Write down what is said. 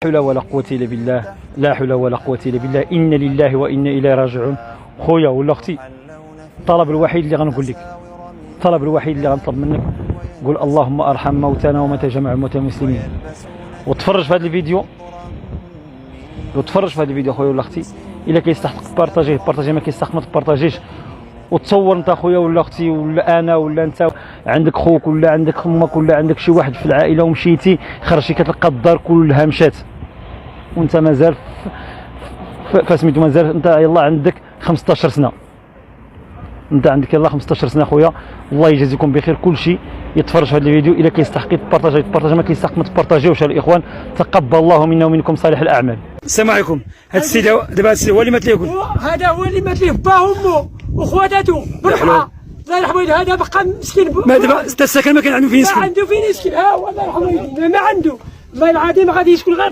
حول ولا قوة إلا بالله، لا حول ولا قوة إلا بالله، إن لله وإنا إليه راجعون. خويا ولا أختي، الطلب الوحيد اللي غنقول لك، الطلب الوحيد اللي غنطلب منك، قول اللهم أرحم موتانا وموتى جميع موتى المسلمين. وتفرج في هذا الفيديو، وتفرج في هذا الفيديو خويا ولا أختي، إلا كيستحق بارطاجيه بارطاجيه، ما كيستحق ما تبارطاجيش. وتصور انت خويا ولا اختي ولا انا ولا انت عندك خوك ولا عندك امك ولا عندك شي واحد في العائله ومشيتي خرجتي كتلقى الدار كلها مشات وانت مازال فسميتو مازال انت يلاه عندك 15 سنه، انت عندك يلاه 15 سنه خويا. الله يجازيكم بخير. كل شيء يتفرج في هذا الفيديو، الا كيستحق تبارطاجي تبارطاجي، ما كيستحق ما تبارطاجيوش الاخوان. تقبل الله منا ومنكم صالح الاعمال. السلام عليكم. هذا السيد دابا هذا السيد هو اللي مات ليه، هذا هو اللي مات ليه باه وامه وخواتاتو بالرحمه. الله يرحمه يدي، هذا بقى مسكين. ما دابا حتى السكن ما كان عنده فين يسكن، ما عنده فين يسكن. ها هو الله يرحمه يدي، ما عنده. والله العظيم غادي يسكن غير